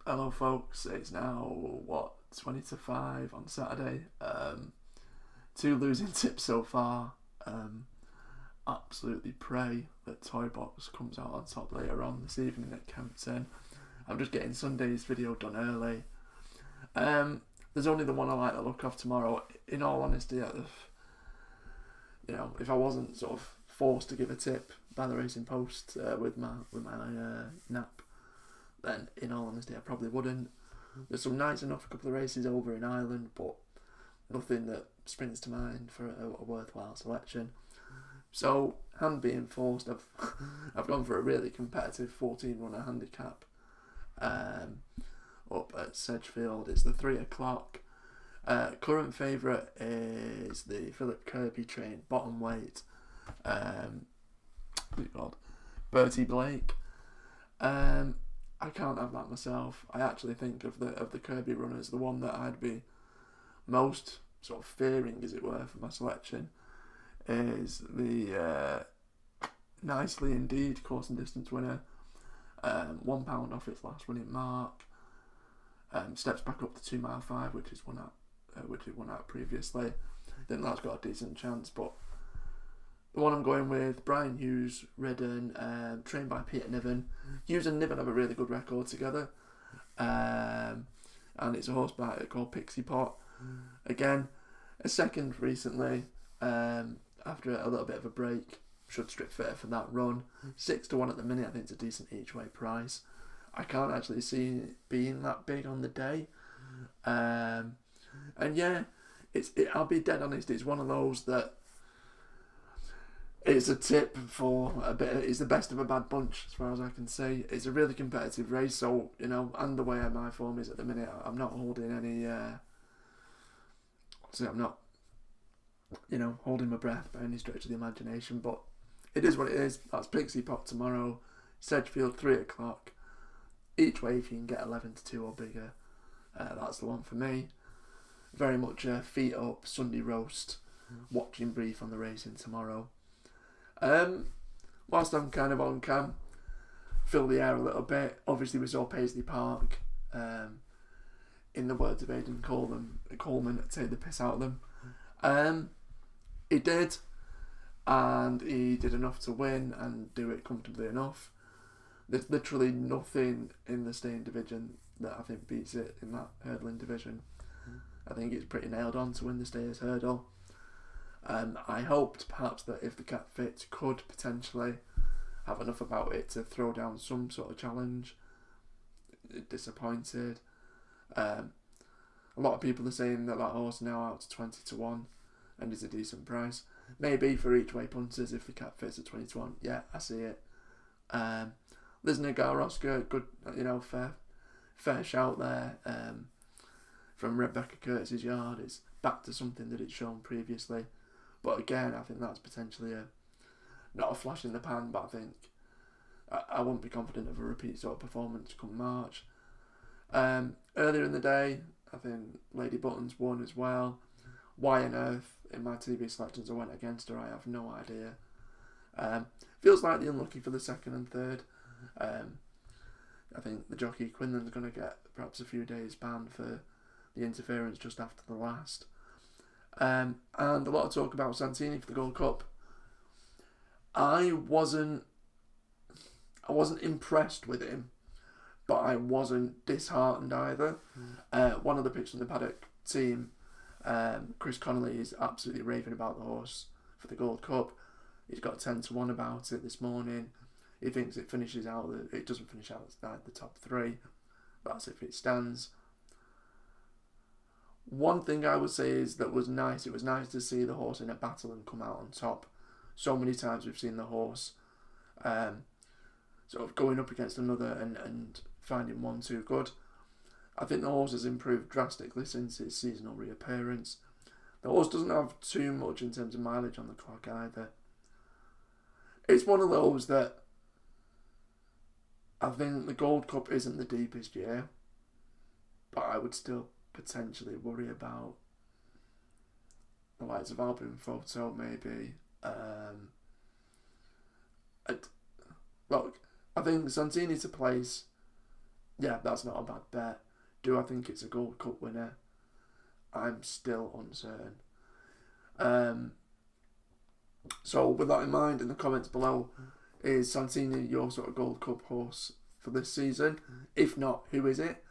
Hello, folks. It's now, 20 to 5 on Saturday. Two losing tips so far. Absolutely pray that Toy Box comes out on top later on this evening at Kempton. I'm just getting Sunday's video done early. There's only the one I like the look of tomorrow. In all honesty, if I wasn't sort of forced to give a tip by the Racing Post with my nap, then in all honesty I probably wouldn't. There's some nice enough couple of races over in Ireland, but nothing that springs to mind for a worthwhile selection. So, hand being forced, I've gone for a really competitive 14 runner handicap up at Sedgefield. It's the 3 o'clock. Current favourite is the Philip Kirby train bottom weight. Bertie Blake. I can't have that myself. I actually think of the Kirby runners, the one that I'd be most sort of fearing, as it were, for my selection is the Nicely Indeed course and distance winner. £1 off its last winning mark. Steps back up to 2 mile 5, which it won out previously. I think that's got a decent chance, but the one I'm going with, Brian Hughes, ridden, trained by Peter Niven. Hughes and Niven have a really good record together. And it's a horse called Pixie Pot. Again, a second recently, after a little bit of a break. Should strip fitter for that run. 6 to 1 at the minute, I think it's a decent each way price. I can't actually see it being that big on the day. And yeah, I'll be dead honest, it's one of those that it's a tip for a bit. It's the best of a bad bunch as far as I can see. It's a really competitive race, so and the way my form is at the minute, I'm not holding any. I'm not, holding my breath by any stretch of the imagination. But it is what it is. That's Pixie Pot tomorrow, Sedgefield 3 o'clock. Each way, if you can get 11 to 2 or bigger, that's the one for me. Very much a feet up Sunday roast, watching brief on the racing tomorrow. Whilst I'm kind of on cam, fill the air a little bit. Obviously, we saw Paisley Park. In the words of Aidan Coleman, take the piss out of them. He did, and he did enough to win and do it comfortably enough. There's literally nothing in the staying division that I think beats it in that hurdling division. I think it's pretty nailed on to win the stayers hurdle. I hoped perhaps that if the cat fits could potentially have enough about it to throw down some sort of challenge. Disappointed. A lot of people are saying that horse is now out to 20 to 1 and is a decent price. Maybe for each way punters if the cat fits at 20 to 1. Yeah, I see it. Lisnagar Oscar, good, fair shout there. From Rebecca Curtis's yard, it's back to something that it's shown previously. But again, I think that's potentially not a flash in the pan, but I think I wouldn't be confident of a repeat sort of performance come March. Earlier in the day, I think Lady Buttons won as well. Why on earth in my TV selections I went against her, I have no idea. Feels slightly unlucky for the second and third. I think the jockey Quinlan's going to get perhaps a few days banned for the interference just after the last. And a lot of talk about Santini for the Gold Cup. I wasn't impressed with him, but I wasn't disheartened either. One of the picks from the paddock team, Chris Connolly, is absolutely raving about the horse for the Gold Cup. He's got 10 to 1 about it this morning. He thinks it doesn't finish outside the top 3. That's if it stands. One thing I would say is that was nice. It was nice to see the horse in a battle and come out on top. So many times we've seen the horse sort of going up against another and finding one too good. I think the horse has improved drastically since its seasonal reappearance. The horse doesn't have too much in terms of mileage on the clock either. It's one of those that I think the Gold Cup isn't the deepest year, but I would still potentially worry about the likes of Album Photo maybe. Look, I think Santini to place yeah, that's not a bad bet. Do I think it's a Gold Cup winner? I'm still uncertain. So with that in mind, in the comments below, is Santini your sort of Gold Cup horse for this season? If not, who is it?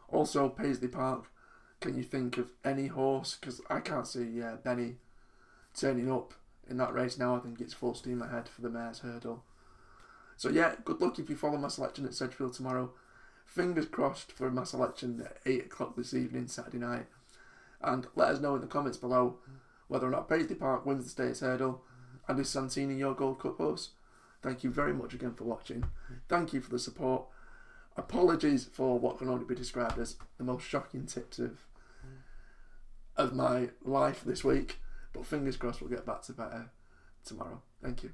Also, Paisley Park, can you think of any horse? Because I can't see Benny turning up in that race now. I think it's full steam ahead for the Mares' Hurdle. So yeah, good luck if you follow my selection at Sedgefield tomorrow. Fingers crossed for my selection at 8 o'clock this evening, Saturday night. And let us know in the comments below whether or not Paisley Park wins the States Hurdle, and is Santini your Gold Cup horse. Thank you very much again for watching. Thank you for the support. Apologies for what can only be described as the most shocking tips of my life this week, but fingers crossed we'll get back to better tomorrow. Thank you.